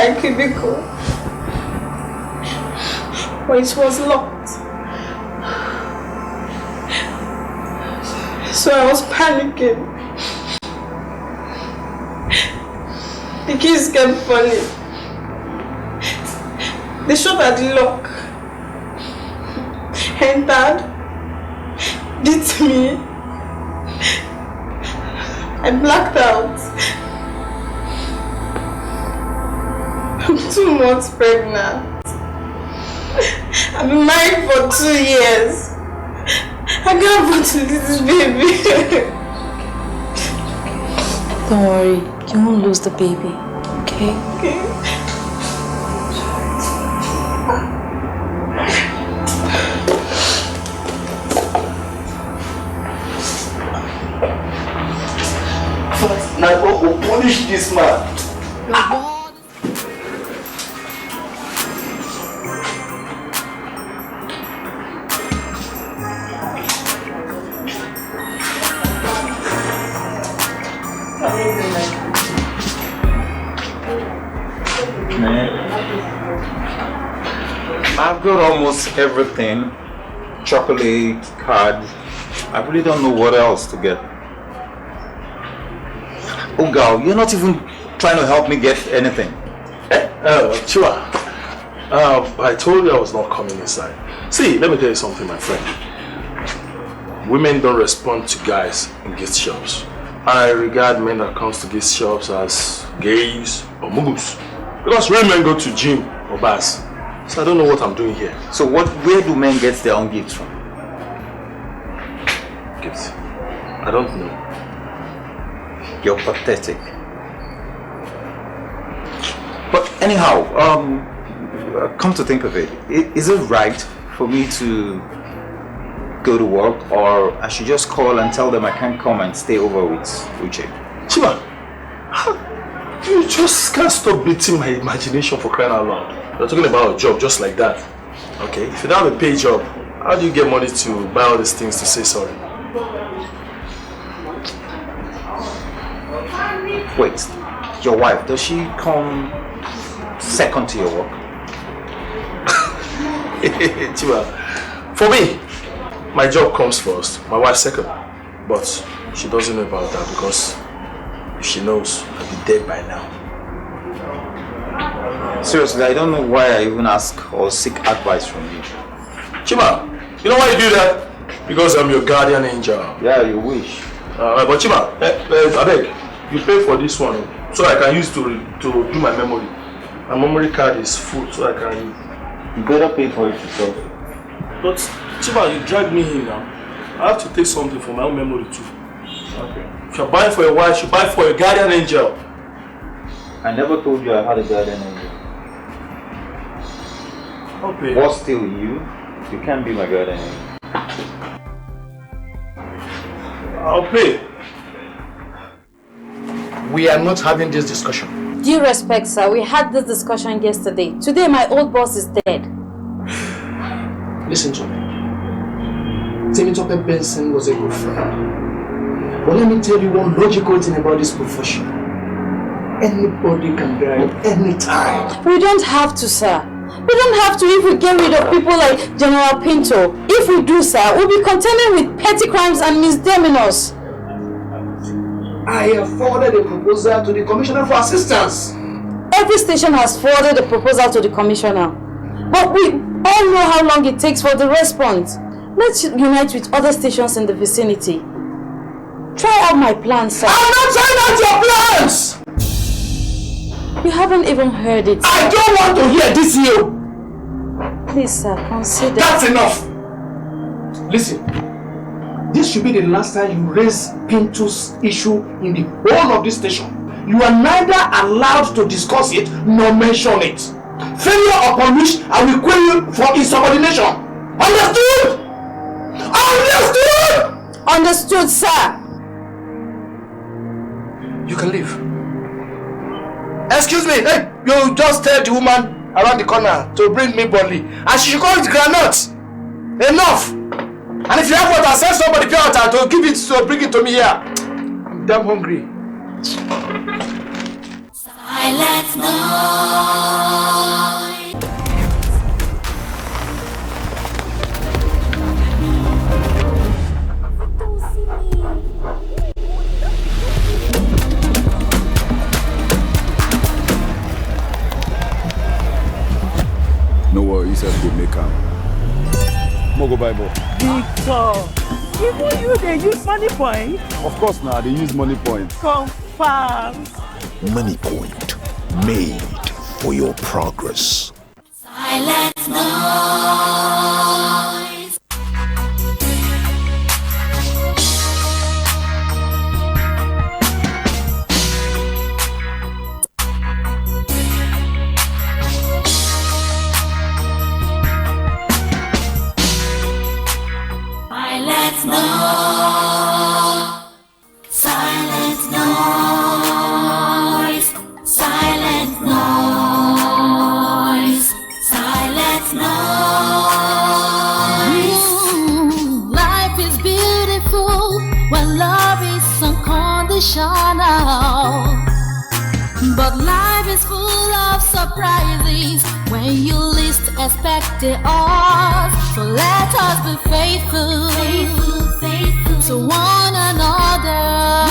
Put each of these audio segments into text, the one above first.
my cubicle, but it was locked. So I was panicking. The keys kept falling. They shut at the lock. Entered. Beat me. I blacked out. I'm 2 months pregnant. I've been married for 2 years. I can't afford to lose this baby. Don't worry, you won't lose the baby, okay? Okay. Now go punish this man. I've got almost everything. Chocolate, card. I really don't know what else to get. Oh girl, you're not even trying to help me get anything. Chua, I told you I was not coming inside. See, let me tell you something, my friend. Women don't respond to guys in gift shops. I regard men that comes to gift shops as gays or mugus. Because real men go to gym or bars. So I don't know what I'm doing here. So where do men get their own gifts from? Gifts? I don't know. You're pathetic. But anyhow, come to think of it, is it right for me to go to work, or I should just call and tell them I can't come and stay over with Uche? Chima, you just can't stop beating my imagination for crying out loud. You're talking about a job just like that. Okay, if you don't have a paid job, how do you get money to buy all these things to say sorry? Wait, your wife, does she come second to your work? Chima, for me, my job comes first, my wife second. But she doesn't know about that, because if she knows, I'll be dead by now. Seriously, I don't know why I even ask or seek advice from you. Chima, you know why you do that? Because I'm your guardian angel. Yeah, you wish. But Chima, I beg, you pay for this one so I can use to do my memory. My memory card is full, so I can... You better pay for it yourself. But Chima, you dragged me in now. I have to take something for my own memory too. Okay. If you're buying for your wife, you buy for your guardian angel. I never told you I had a guardian angel. Okay. But still, you can't be my guardian angel. I'll pay. We are not having this discussion. Due respect, sir, we had this discussion yesterday. Today, my old boss is dead. Listen to me. Temitope Benson was a good friend. But let me tell you one logical thing about this profession. Anybody can die at any time. We don't have to, sir. We don't have to if we get rid of people like General Pinto. If we do, sir, we'll be contending with petty crimes and misdemeanors. I have forwarded a proposal to the Commissioner for Assistance. Every station has forwarded a proposal to the Commissioner. But we all know how long it takes for the response. Let's unite with other stations in the vicinity. Try out my plan, sir. I'm not trying out your plans! You haven't even heard it. I don't want to hear this here. Please, sir, consider. That's enough! Listen, this should be the last time you raise Pinto's issue in the whole of this station. You are neither allowed to discuss it nor mention it. Failure upon which I will query you for insubordination. Understood? Understood? Understood, sir. You can leave. Excuse me, hey, you just tell the woman around the corner to bring me barley. And she should call it granuts. Enough! And if you have water, send somebody pure water to give it, to bring it to me here. I'm damn hungry. Silent noise. No worry, you said go make am. Mogo Bible. Victor, even you they use money point? Of course now, they use money points. Confirm. Money point made for your progress. Silent noise. Silent noise. Silent noise. Silent noise. Silent noise. Life is beautiful when love is unconditional. But life is full of surprises when you least expect it all. So let us be faithful, to one another.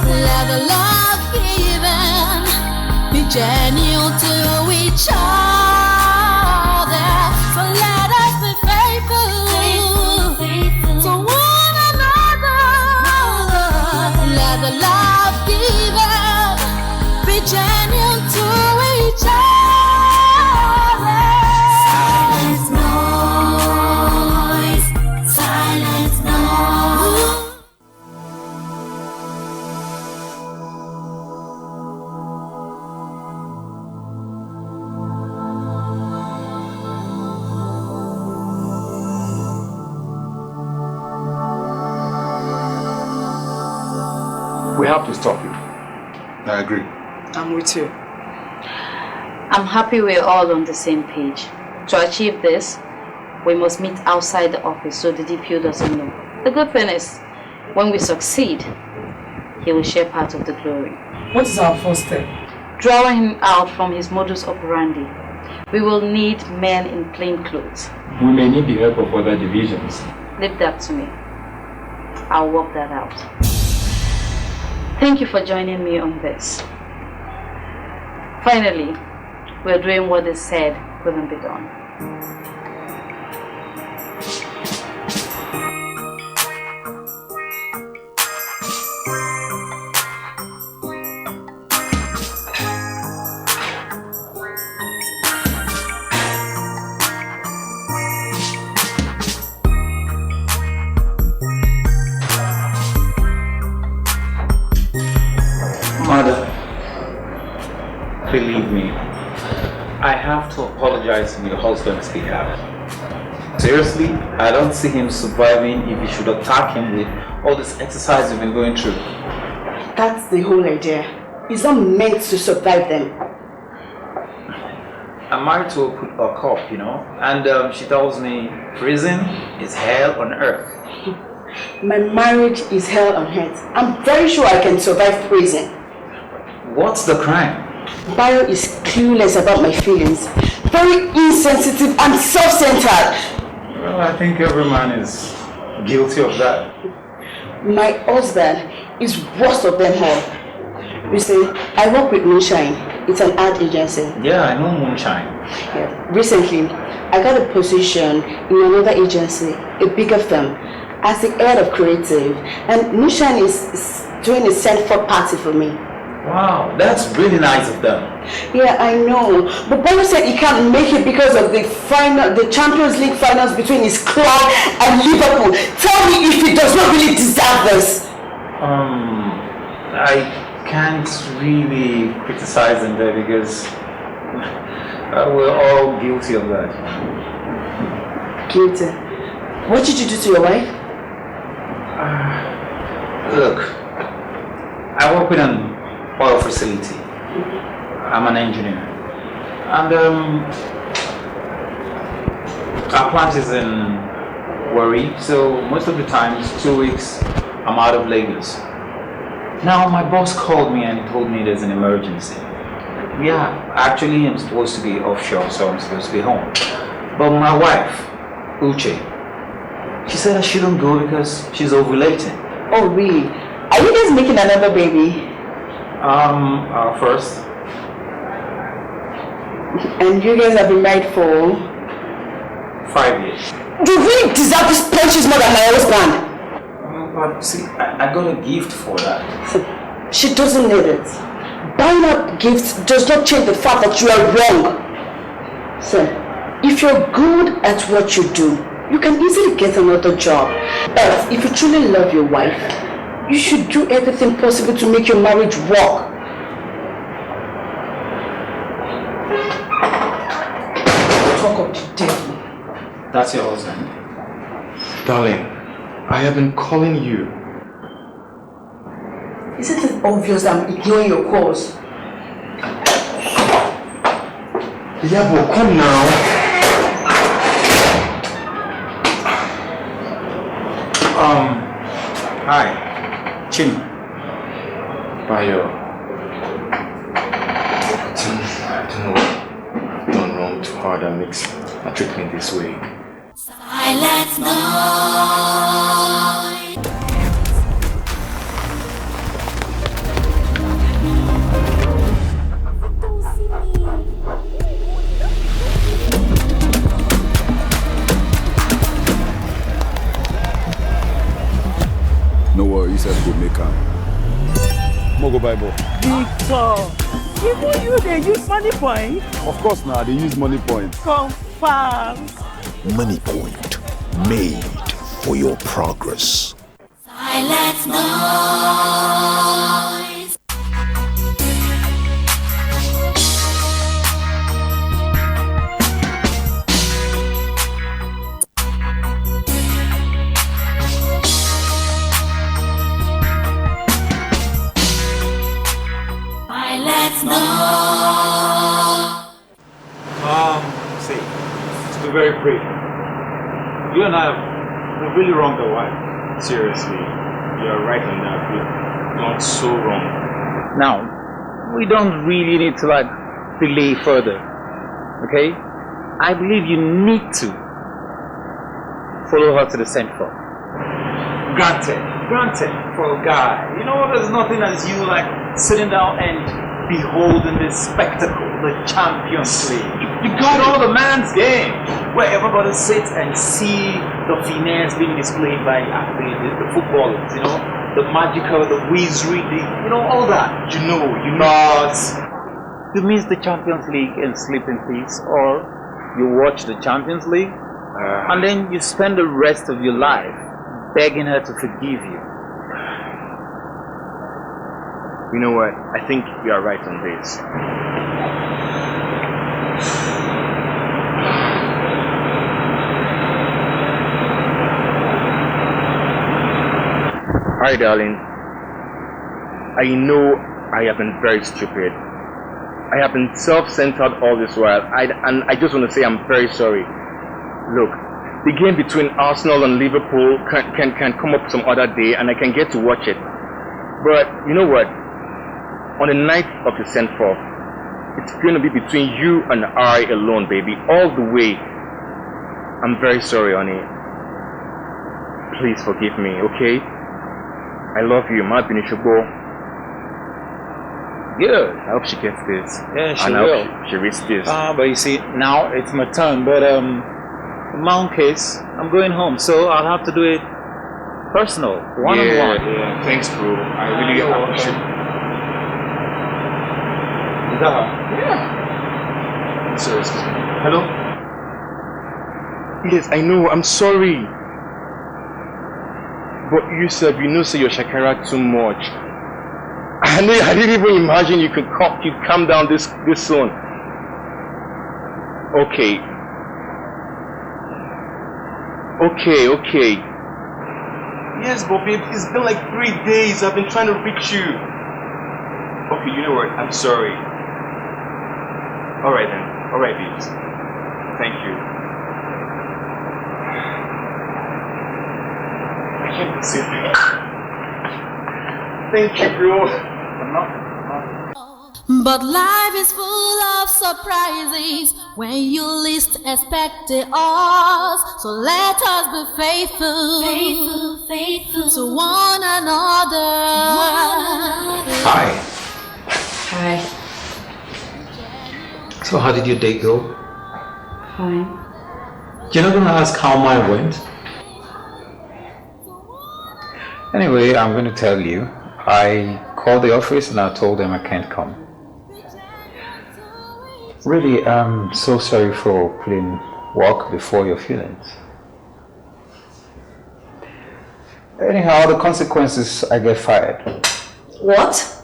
Let the love given be genuine to each other. So let us be faithful, to one another. Let the love given be genuine to each other. Silent noise, silent noise. We have to stop you. I agree. I'm with you. I'm happy we're all on the same page. To achieve this, we must meet outside the office so the DPO doesn't know. The good thing is, when we succeed, he will share part of the glory. What is our first step? Drawing him out from his modus operandi, we will need men in plain clothes. We may need the help of other divisions. Leave that to me. I'll work that out. Thank you for joining me on this. Finally, we're doing what is said couldn't be done. Mother, believe me, I have to apologize on your husband's behalf. Seriously, I don't see him surviving if you should attack him with all this exercise you've been going through. That's the whole idea. He's not meant to survive them. I'm married to a cop, you know, and she tells me prison is hell on earth. My marriage is hell on earth. I'm very sure I can survive prison. What's the crime? Bayo is clueless about my feelings. Very insensitive and self-centered. Well, I think every man is guilty of that. My husband is worst of them all. You see, I work with Moonshine. It's an ad agency. Yeah, I know Moonshine. Yeah. Recently, I got a position in another agency, a bigger firm, as the head of creative. And Moonshine is doing a send-for party for me. Wow, that's really nice of them. Yeah, I know. But Bayo said he can't make it because of the Champions League finals between his club and Liverpool. Tell me if he does not really deserve this. I can't really criticize him there because we're all guilty of that. Guilty? What did you do to your wife? Look, I work with an oil facility. I'm an engineer. And our plant is in Warri, so most of the times, 2 weeks, I'm out of Lagos. Now my boss called me and told me there's an emergency. Yeah, actually I'm supposed to be offshore, so I'm supposed to be home. But my wife, Uche, she said I shouldn't go because she's ovulating. Oh, really? Are you guys making another baby? First. And you guys have been married for 5 years. You really deserve these punches more than my husband. But see, I got a gift for that. She doesn't need it. Buying her gifts does not change the fact that you are wrong. Sir, if you're good at what you do, you can easily get another job. But if you truly love your wife, you should do everything possible to make your marriage work. Talk of the devil. That's your husband? Darling, I have been calling you. Isn't it obvious that I'm ignoring your calls? Yeah, but come now. Hi. Chin. Bayo. I don't know what I've done wrong to her that makes her treat me this way. Silent night. No worries, I go make am. Mogo Bible. Victor, even you they use money point? Of course now, they use money point. Confirm. Money Point, made for your progress. Silent noise. Silent noise. See, to be very brief, you and I have really wronged the wife. Seriously, you're right on that. We've gone so wrong. Now, we don't really need to delay further, okay? I believe you need to follow her to the center. Granted, for a guy, you know, there's nothing as you sitting down and beholding this spectacle, the Champions League. You know, the man's game, where everybody sits and see the finesse being displayed by the footballers, you know, the magical, the wizardry, all that. You know. But you miss the Champions League and sleep in peace, or you watch the Champions League and then you spend the rest of your life begging her to forgive you. You know what? I think you are right on this. Hi, darling. I know I have been very stupid. I have been self-centered all this while, and I just want to say I'm very sorry. Look, the game between Arsenal and Liverpool can come up some other day, and I can get to watch it. But you know what? On the night of the send-off, it's going to be between you and I alone, baby, all the way. I'm very sorry, honey. Please forgive me, okay? I love you, Ma Binishubo. Good. I hope she gets this. Yeah, she and will. I hope she reads this. But you see, now it's my turn. But in my own case, I'm going home, so I'll have to do it personal, one-on-one. Yeah, thanks, bro. I really appreciate it. Is that her? Yeah. Sorry, excuse me. Hello? Yes, I know. I'm sorry. But you said you know your Shakira too much. I didn't even imagine you could come down this soon. Okay. Yes, but babe, it's been like 3 days. I've been trying to reach you. Okay, you know what? I'm sorry. Alright then. Alright, babes. Thank you. I can't believe it. Thank you, bro. But life is full of surprises when you least expect it all. So let us be faithful, to one another. Hi. Hi. So how did your day go? Fine. You're not gonna ask how mine went? Anyway, I'm going to tell you. I called the office and I told them I can't come. Really, I'm so sorry for putting work before your feelings. Anyhow, the consequences, I get fired. What?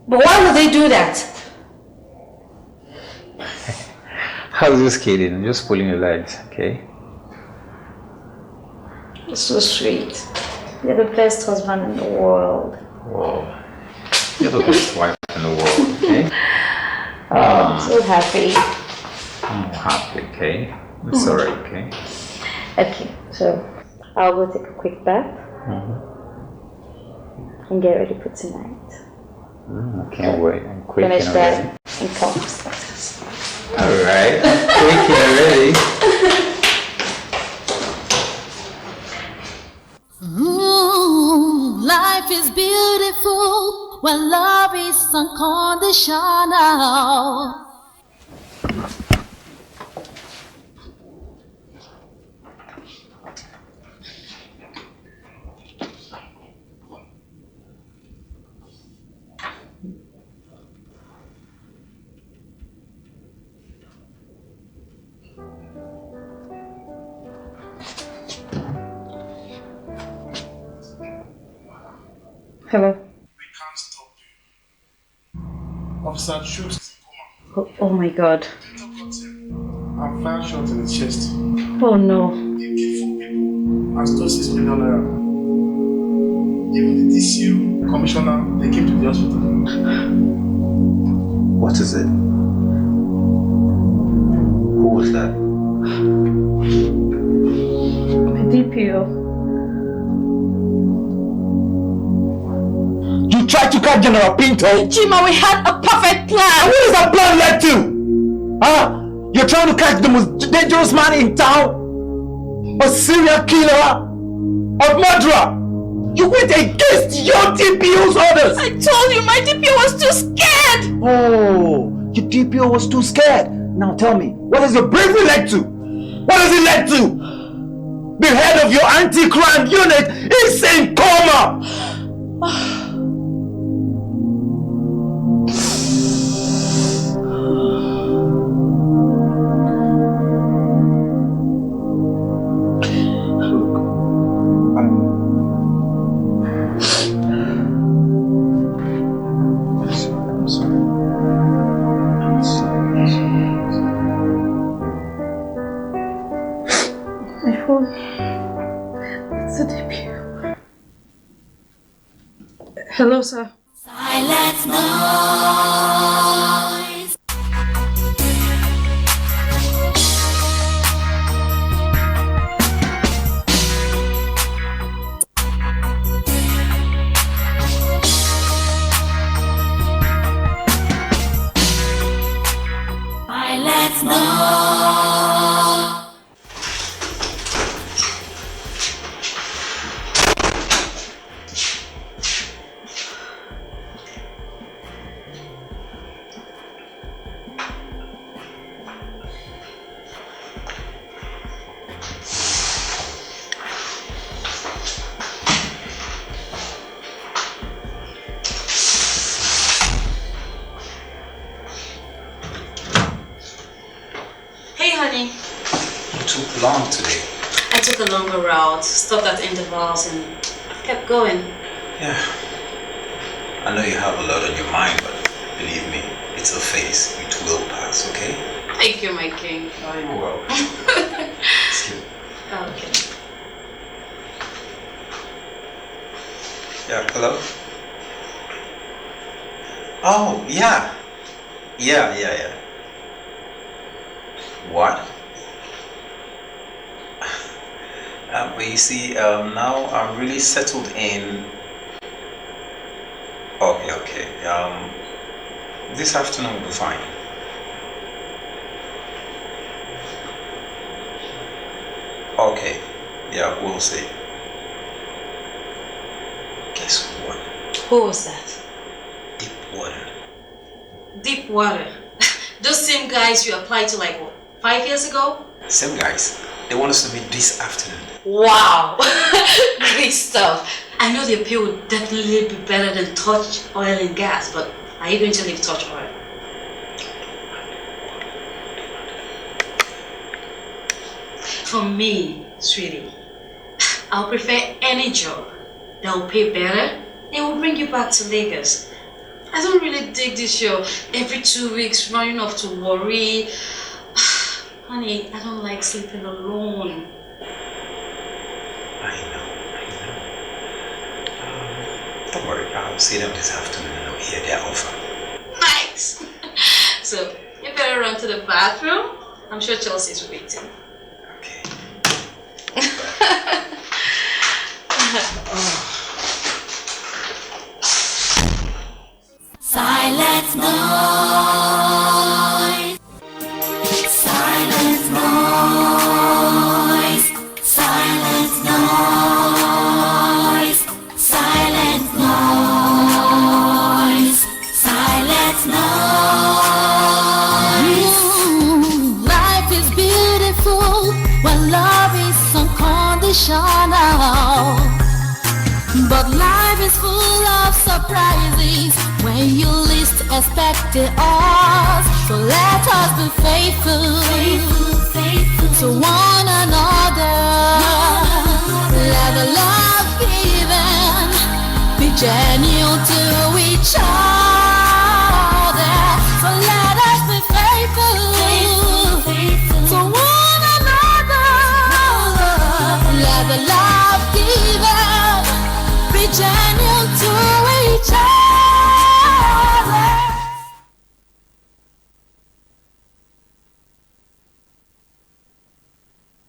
But why would they do that? I was just kidding. I'm just pulling your legs, okay? It's so sweet. You're the best husband in the world. Whoa. You're the best wife in the world, okay? I'm so happy. I'm happy, okay? I'm sorry, okay? Okay, so I'll go take a quick bath and get ready for tonight. I can't wait. I'm quaking Finish already. that and come. Alright, I'm quaking already. Life is beautiful when love is unconditional. Hello. Officer Chooks is in coma. Oh my god. I'm fired shot in the chest. Oh no. They killed 4 people and stole $6 million. Even the DCU commissioner, they came to the hospital. What is it? Who was that? The DPO. You tried to catch General Pinto! Chima, we had a perfect plan! What does that plan led to? Huh? You're trying to catch the most dangerous man in town? A serial killer? A murderer? You went against your DPO's orders! I told you my DPO was too scared! Oh, your DPO was too scared. Now tell me, what has your bravery led to? What has it led to? The head of your anti-crime unit is in coma! Hello, sir. Silence noise. Silence noise. Honey, You took long today. I took a longer route, stopped at intervals and kept going. Yeah. I know you have a lot on your mind, but believe me, it's a phase. It will pass, okay? Thank you, my king. Oh, you're welcome. Excuse me. Okay. Yeah, hello? Oh, yeah. Yeah. What? But you see, now I'm really settled in. Okay. This afternoon will be fine. Okay, yeah, we'll see. Guess what? Who was that? Deep water. Deep water. Those same guys you applied to like what, 5 years ago? Same guys. They want us to meet this afternoon. Wow! Great stuff. I know the pay will definitely be better than Touch Oil and Gas, but are you going to leave Touch Oil? For me, sweetie, I'll prefer any job that will pay better and will bring you back to Lagos. I don't really dig this show. Every 2 weeks running off to worry. Honey, I don't like sleeping alone. I know. Don't worry, I'll see them this afternoon and I'll hear their offer. Nice! So, you better run to the bathroom. I'm sure Chelsea's waiting. Okay. Silent noise. Silent noise. Silent noise. Silent noise. Silent noise. Life is beautiful when love is unconditional. But life is full of surprises when you least expect it all. So let us be faithful, to one another. Let the love given be genuine to each other. So let us be faithful, to one another. Let the love given be genuine to